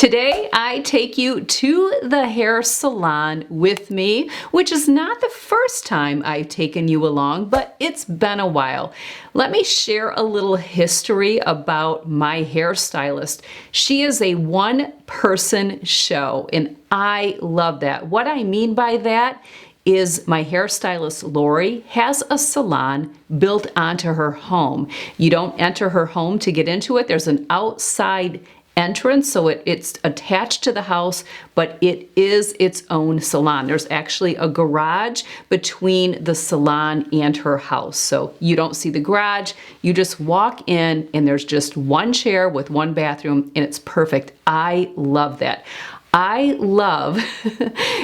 Today, I take you to the hair salon with me, which is not the first time I've taken you along, but it's been a while. Let me share a little history about my hairstylist. She is a one-person show, and I love that. What I mean by that is my hairstylist Lori has a salon built onto her home. You don't enter her home to get into it. There's an outside entrance, so it's attached to the house, but it is its own salon. There's actually a garage between the salon and her house, so you don't see the garage. You just walk in and there's just one chair with one bathroom, and it's perfect. I love that. I love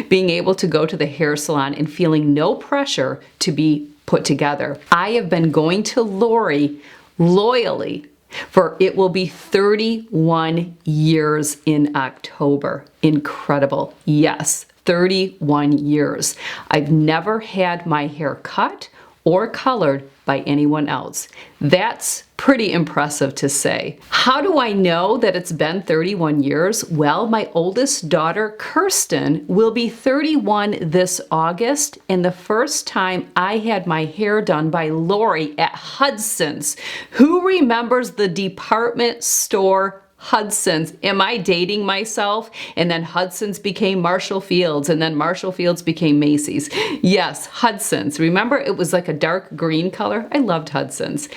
being able to go to the hair salon and feeling no pressure to be put together. I have been going to Lori loyally for it will be 31 years in October. Incredible. Yes, 31 years. I've never had my hair cut or colored by anyone else. That's pretty impressive to say. How do I know that it's been 31 years? Well, my oldest daughter, Kirsten, will be 31 this August, and the first time I had my hair done by Lori at Hudson's. Who remembers the department store Hudson's? Am I dating myself? And then Hudson's became Marshall Fields, and then Marshall Fields became Macy's. Yes, Hudson's. Remember, it was like a dark green color? I loved Hudson's.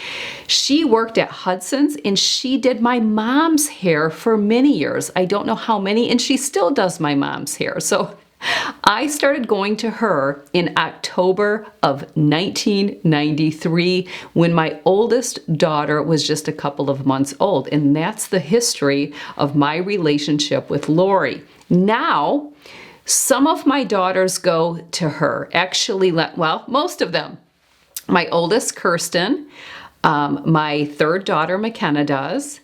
She worked at Hudson's, and she did my mom's hair for many years. I don't know how many, and she still does my mom's hair. So I started going to her in October of 1993 when my oldest daughter was just a couple of months old. And that's the history of my relationship with Lori. Now, some of my daughters go to her. Actually, well, most of them. My oldest, Kirsten, my third daughter, McKenna, does.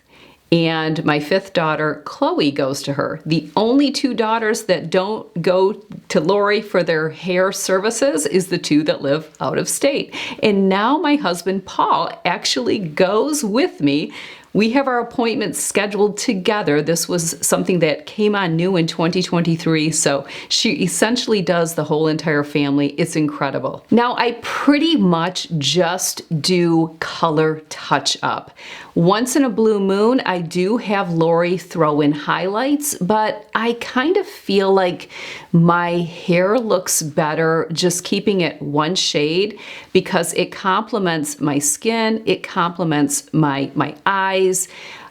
And my fifth daughter, Chloe, goes to her. The only two daughters that don't go to Lori for their hair services is the two that live out of state. And now my husband, Paul, actually goes with me. We have our appointments scheduled together. This was something that came on new in 2023, so she essentially does the whole entire family. It's incredible. Now, I pretty much just do color touch-up. Once in a blue moon, I do have Lori throw in highlights, but I kind of feel like my hair looks better just keeping it one shade because it complements my skin, it complements my eyes.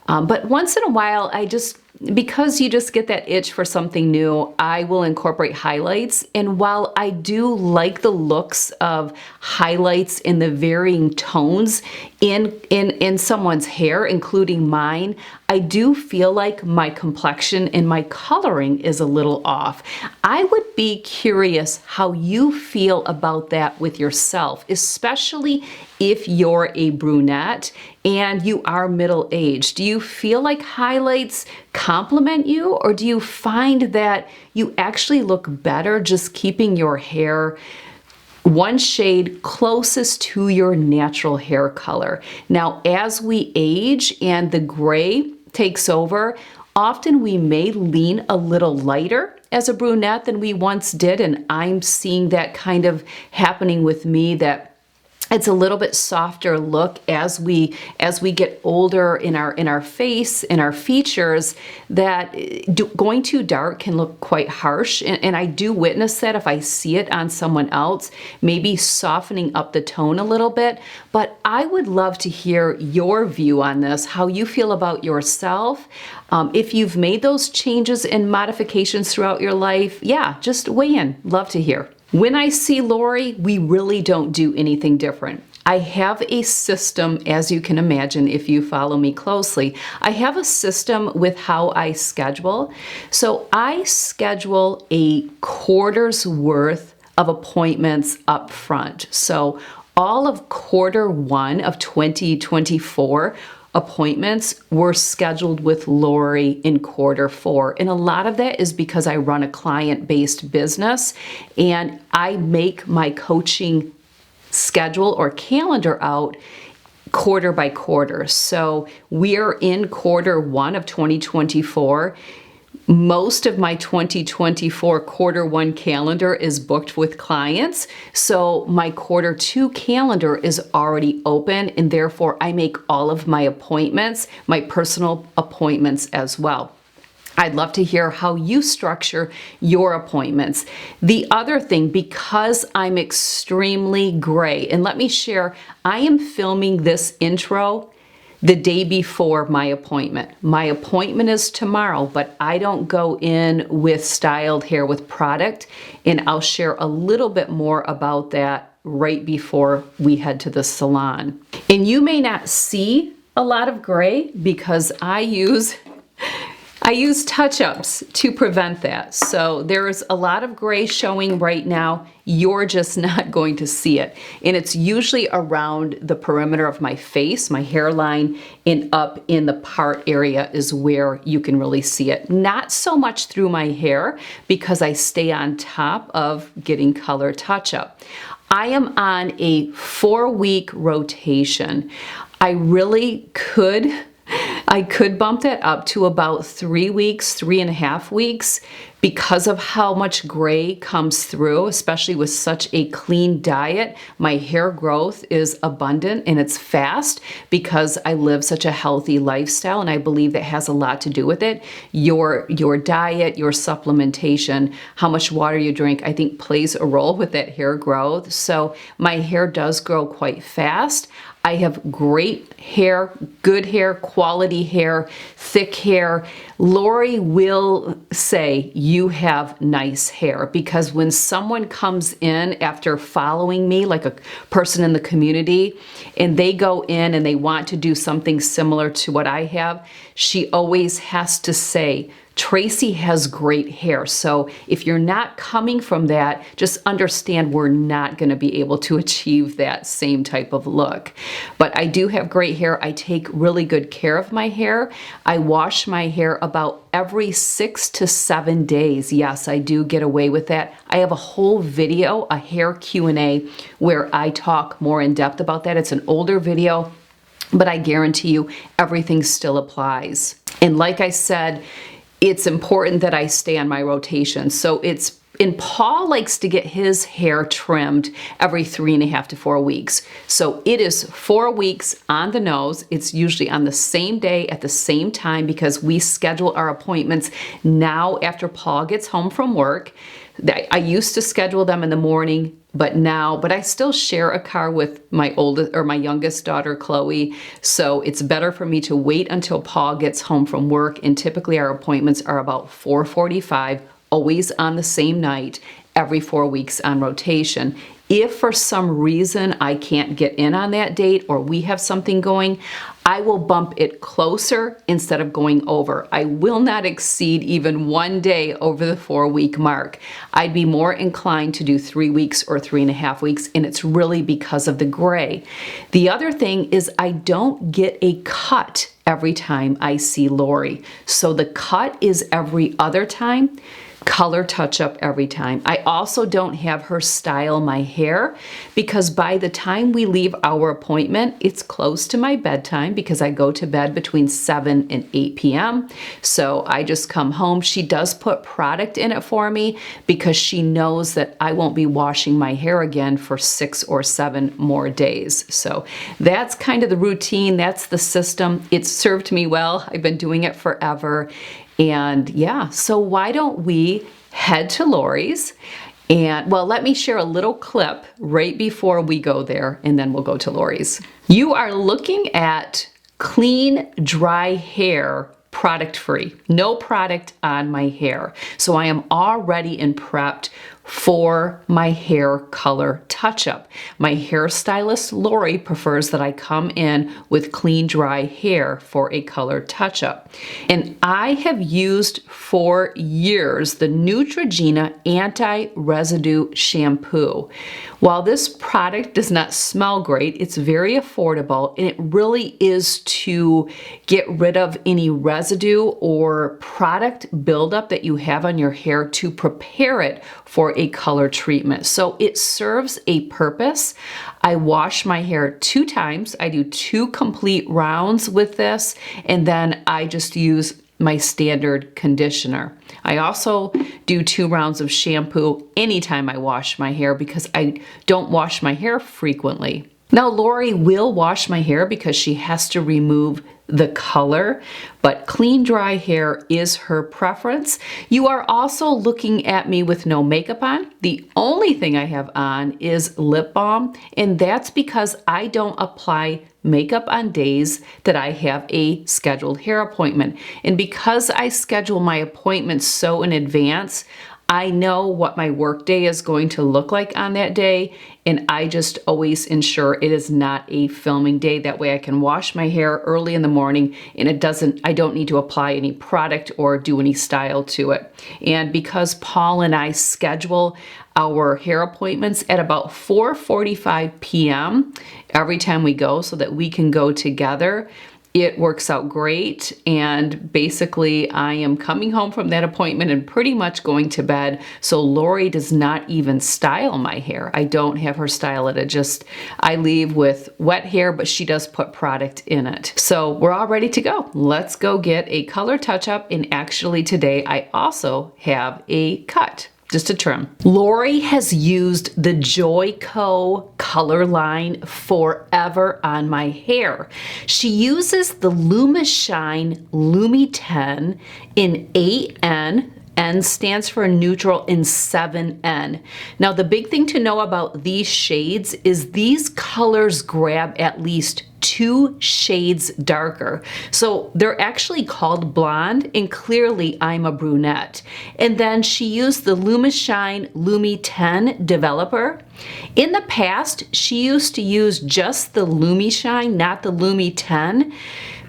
But once in a while, because you just get that itch for something new, I will incorporate highlights. And while I do like the looks of highlights in the varying tones in someone's hair, including mine, I do feel like my complexion and my coloring is a little off. I would be curious how you feel about that with yourself, especially if you're a brunette and you are middle-aged. Do you feel like highlights compliment you, or do you find that you actually look better just keeping your hair one shade closest to your natural hair color? Now, as we age and the gray takes over, often we may lean a little lighter as a brunette than we once did, and I'm seeing that kind of happening with me, that it's a little bit softer look as we get older in our face, in our features, that going too dark can look quite harsh. And I do witness that if I see it on someone else, maybe softening up the tone a little bit. But I would love to hear your view on this, how you feel about yourself. If you've made those changes and modifications throughout your life, yeah, just weigh in. Love to hear. When I see Lori, we really don't do anything different. I have a system, as you can imagine if you follow me closely. I have a system with how I schedule. So I schedule a quarter's worth of appointments up front. So all of quarter one of 2024 appointments were scheduled with Lori in quarter four. And a lot of that is because I run a client-based business and I make my coaching schedule or calendar out quarter by quarter. So we are in quarter one of 2024. Most of my 2024 quarter one calendar is booked with clients, so my quarter two calendar is already open, and therefore I make all of my appointments, my personal appointments as well. I'd love to hear how you structure your appointments. The other thing, because I'm extremely gray, and let me share, I am filming this intro the day before my appointment. My appointment is tomorrow, but I don't go in with styled hair with product, and I'll share a little bit more about that right before we head to the salon. And you may not see a lot of gray because I use touch-ups to prevent that. So there's a lot of gray showing right now. You're just not going to see it. And it's usually around the perimeter of my face, my hairline, and up in the part area is where you can really see it. Not so much through my hair because I stay on top of getting color touch-up. I am on a 4-week rotation. I could bump that up to about 3 weeks, 3.5 weeks, because of how much gray comes through, especially with such a clean diet. My hair growth is abundant and it's fast because I live such a healthy lifestyle, and I believe that has a lot to do with it. Your diet, your supplementation, how much water you drink, I think plays a role with that hair growth. So my hair does grow quite fast. I have great hair, good hair, quality hair, thick hair. Lori will say you have nice hair, because when someone comes in after following me, like a person in the community, and they go in and they want to do something similar to what I have, she always has to say, Tracy has great hair. So if you're not coming from that, just understand we're not going to be able to achieve that same type of look. But I do have great hair. I take really good care of my hair. I wash my hair about every 6 to 7 days. Yes, I do get away with that. I have a whole video, a hair Q&A, where I talk more in depth about that. It's an older video, but I guarantee you everything still applies. And like I said, it's important that I stay on my rotation. So and Paul likes to get his hair trimmed every 3.5 to 4 weeks. So it is 4 weeks on the nose. It's usually on the same day at the same time, because we schedule our appointments now after Paul gets home from work. I used to schedule them in the morning, but I still share a car with my youngest daughter, Chloe. So it's better for me to wait until Paul gets home from work. And typically our appointments are about 4:45, always on the same night, every 4 weeks on rotation. If for some reason I can't get in on that date, or we have something going, I will bump it closer instead of going over. I will not exceed even 1 day over the 4-week mark. I'd be more inclined to do 3 weeks or 3.5 weeks, and it's really because of the gray. The other thing is I don't get a cut every time I see Lori. So the cut is every other time. Color touch-up every time. I also don't have her style my hair, because by the time we leave our appointment, it's close to my bedtime, because I go to bed between 7 and 8 p.m. So I just come home. She does put product in it for me because she knows that I won't be washing my hair again for 6 or 7 more days. So that's kind of the routine. That's the system. It's served me well. I've been doing it forever. And yeah, so why don't we head to Lori's? And well, let me share a little clip right before we go there, and then we'll go to Lori's. You are looking at clean, dry hair, product free. No product on my hair. So I am already in prepped for my hair color touch-up. My hairstylist, Lori, prefers that I come in with clean, dry hair for a color touch-up. And I have used for years the Neutrogena Anti-Residue Shampoo. While this product does not smell great, it's very affordable, and it really is to get rid of any residue or product buildup that you have on your hair to prepare it for a color treatment. So it serves a purpose. I wash my hair 2 times. I do 2 complete rounds with this, and then I just use my standard conditioner. I also do 2 rounds of shampoo anytime I wash my hair because I don't wash my hair frequently. Now, Lori will wash my hair because she has to remove the color, but clean, dry hair is her preference. You are also looking at me with no makeup on. The only thing I have on is lip balm, and that's because I don't apply makeup on days that I have a scheduled hair appointment. And because I schedule my appointments so in advance, I know what my work day is going to look like on that day, and I just always ensure it is not a filming day. That way I can wash my hair early in the morning and I don't need to apply any product or do any style to it. And because Paul and I schedule our hair appointments at about 4:45 p.m. every time we go so that we can go together, it works out great. And basically I am coming home from that appointment and pretty much going to bed. So Lori does not even style my hair. I don't have her style it. I leave with wet hair, but she does put product in it. So we're all ready to go. Let's go get a color touch-up. And actually today I also have a cut. Just a trim. Lori has used the Joico color line forever on my hair. She uses the LumiShine Lumi 10 in 8N. N stands for neutral, in 7N. Now the big thing to know about these shades is these colors grab at least 2 shades darker. So they're actually called blonde, and clearly I'm a brunette. And then she used the LumiShine Lumi 10 developer. In the past, she used to use just the LumiShine, not the Lumi 10.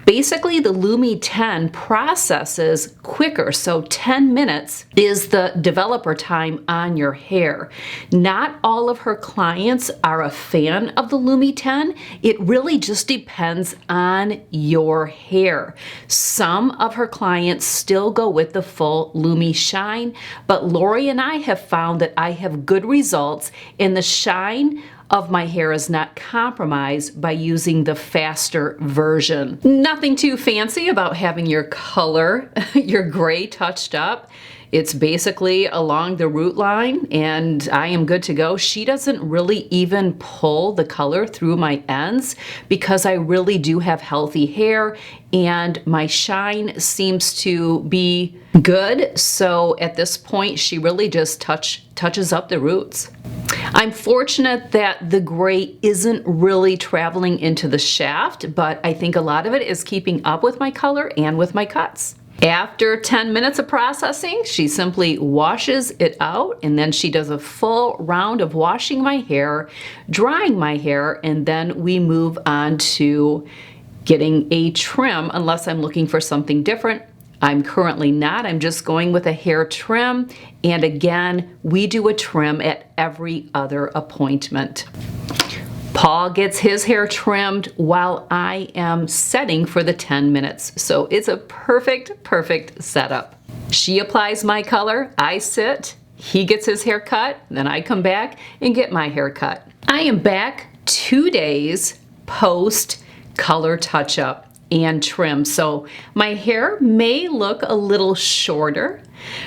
Basically, the Lumi 10 processes quicker, so 10 minutes is the developer time on your hair. Not all of her clients are a fan of the Lumi 10. It really just depends on your hair. Some of her clients still go with the full Lumi Shine, but Lori and I have found that I have good results, and the shine of my hair is not compromised by using the faster version. Nothing too fancy about having your color, your gray touched up. It's basically along the root line and I am good to go. She doesn't really even pull the color through my ends because I really do have healthy hair and my shine seems to be good. So at this point, she really just touches up the roots. I'm fortunate that the gray isn't really traveling into the shaft, but I think a lot of it is keeping up with my color and with my cuts. After 10 minutes of processing, she simply washes it out and then she does a full round of washing my hair, drying my hair, and then we move on to getting a trim unless I'm looking for something different. I'm currently not. I'm just going with a hair trim. And again, we do a trim at every other appointment. Paul gets his hair trimmed while I am setting for the 10 minutes. So it's a perfect setup. She applies my color, I sit, he gets his hair cut, then I come back and get my hair cut. I am back 2 days post color touch-up and trim. So my hair may look a little shorter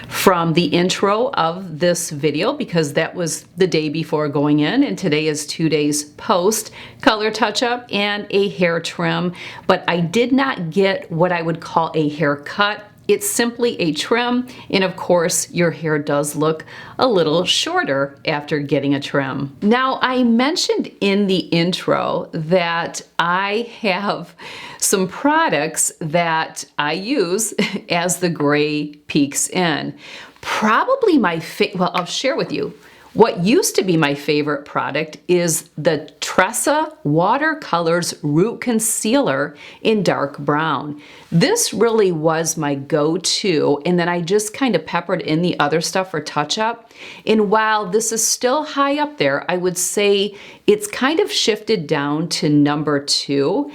from the intro of this video because that was the day before going in, and today is 2 days post color touch-up and a hair trim, but I did not get what I would call a haircut. It's simply a trim, and of course your hair does look a little shorter after getting a trim. Now, I mentioned in the intro that I have some products that I use as the gray peaks in. Probably well, I'll share with you. What used to be my favorite product is the Tressa Watercolors Root Concealer in dark brown. This really was my go-to, and then I just kind of peppered in the other stuff for touch-up. And while this is still high up there, I would say it's kind of shifted down to number 2.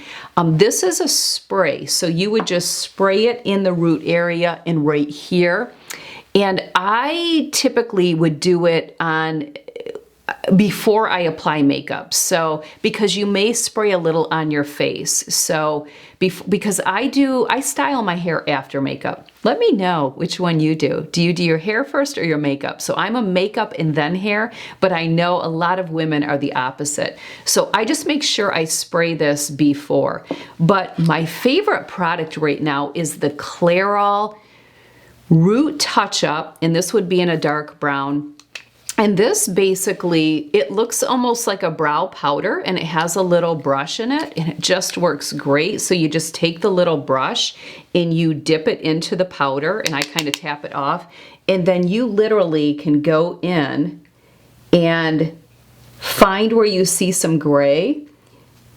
This is a spray, so you would just spray it in the root area and right here. And I typically would do it on before I apply makeup. So, because you may spray a little on your face. So, because I style my hair after makeup. Let me know which one you do. Do you do your hair first or your makeup? So I'm a makeup and then hair, but I know a lot of women are the opposite. So I just make sure I spray this before. But my favorite product right now is the Clairol Root Touch-Up, and this would be in a dark brown. And this basically, it looks almost like a brow powder, and it has a little brush in it, and it just works great. So you just take the little brush and you dip it into the powder, and I kind of tap it off, and then you literally can go in and find where you see some gray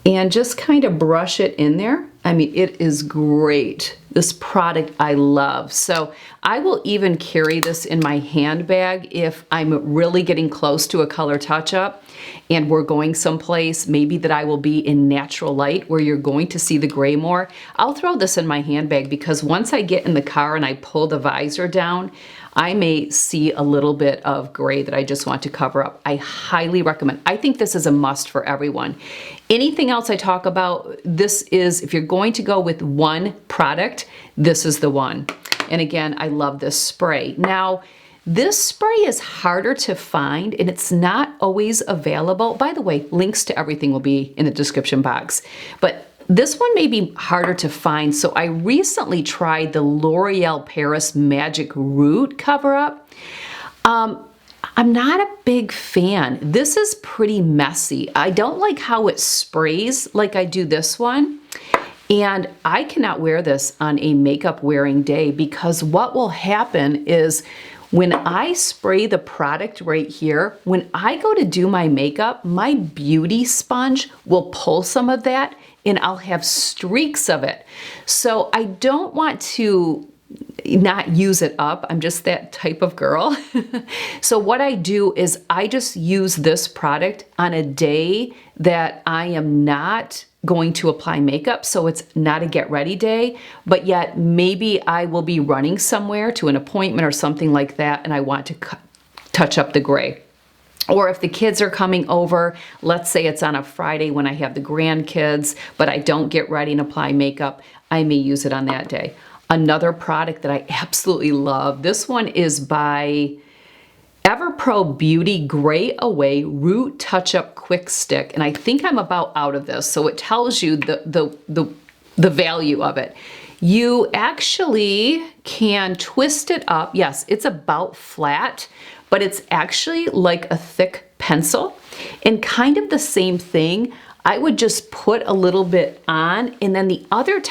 and just kind of brush it in there. I mean, it is great. This product I love. So I will even carry this in my handbag if I'm really getting close to a color touch-up and we're going someplace, maybe that I will be in natural light where you're going to see the gray more. I'll throw this in my handbag because once I get in the car and I pull the visor down, I may see a little bit of gray that I just want to cover up. I highly recommend. I think this is a must for everyone. Anything else I talk about, this is, if you're going to go with one product, this is the one. And again, I love this spray. Now, this spray is harder to find and it's not always available. By the way, links to everything will be in the description box. But this one may be harder to find, so I recently tried the L'Oreal Paris Magic Root cover-up. I'm not a big fan. This is pretty messy. I don't like how it sprays like I do this one. And I cannot wear this on a makeup wearing day because what will happen is when I spray the product right here, when I go to do my makeup, my beauty sponge will pull some of that and I'll have streaks of it. So I don't want to not use it up. I'm just that type of girl. So what I do is I just use this product on a day that I am not going to apply makeup, so it's not a get ready day, but yet maybe I will be running somewhere to an appointment or something like that and I want to touch up the gray. Or if the kids are coming over, let's say it's on a Friday when I have the grandkids, but I don't get ready and apply makeup, I may use it on that day. Another product that I absolutely love, this one is by Everpro Beauty Gray Away Root Touch-Up Quick Stick. And I think I'm about out of this, so it tells you the value of it. You actually can twist it up. Yes, it's about flat, but it's actually like a thick pencil. And kind of the same thing, I would just put a little bit on, and then the other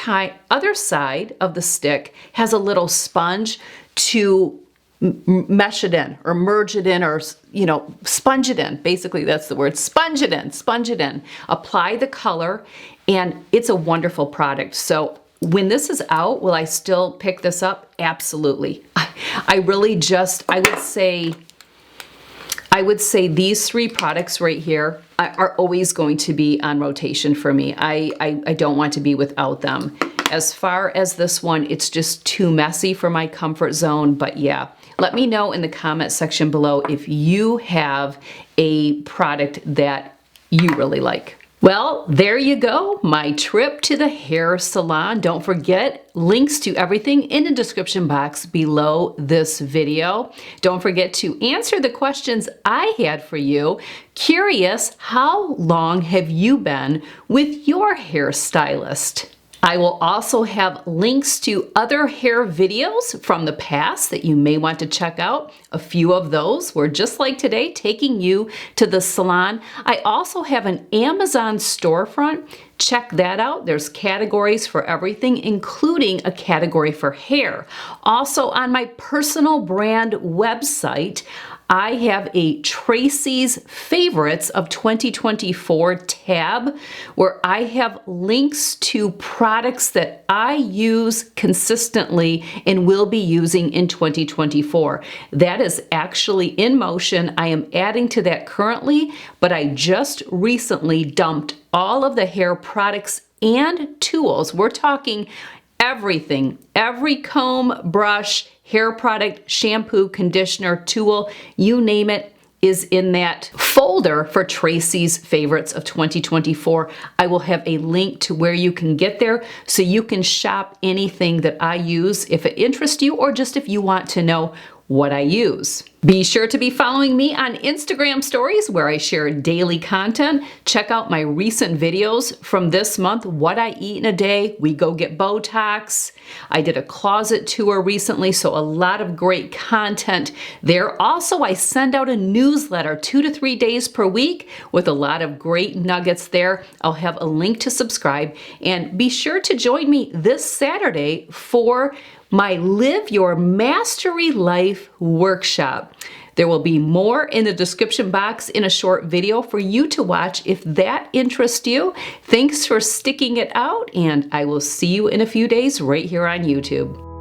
side of the stick has a little sponge to mesh it in or merge it in or, you know, sponge it in. Basically, that's the word. Sponge it in. Apply the color, and it's a wonderful product. So when this is out, will I still pick this up? Absolutely. I really just, I would say these three products right here are always going to be on rotation for me. I don't want to be without them. As far as this one, it's just too messy for my comfort zone, but yeah. Let me know in the comment section below if you have a product that you really like. Well, there you go, my trip to the hair salon. Don't forget, links to everything in the description box below this video. Don't forget to answer the questions I had for you. Curious, how long have you been with your hairstylist? I will also have links to other hair videos from the past that you may want to check out. A few of those were just like today, taking you to the salon. I also have an Amazon storefront. Check that out. There's categories for everything, including a category for hair. Also on my personal brand website, I have a Tracy's Favorites of 2024 tab where I have links to products that I use consistently and will be using in 2024. That is actually in motion. I am adding to that currently, but I just recently dumped all of the hair products and tools. We're talking everything, every comb, brush, hair product, shampoo, conditioner, tool, you name it, is in that folder for Tracy's favorites of 2024. I will have a link to where you can get there so you can shop anything that I use if it interests you or just if you want to know what I use. Be sure to be following me on Instagram stories where I share daily content. Check out my recent videos from this month, what I eat in a day. We go get Botox. I did a closet tour recently, so a lot of great content there. Also, I send out a newsletter 2 to 3 days per week with a lot of great nuggets there. I'll have a link to subscribe, and be sure to join me this Saturday for my Live Your Mastery Life workshop. There will be more in the description box in a short video for you to watch if that interests you. Thanks for sticking it out, and I will see you in a few days right here on YouTube.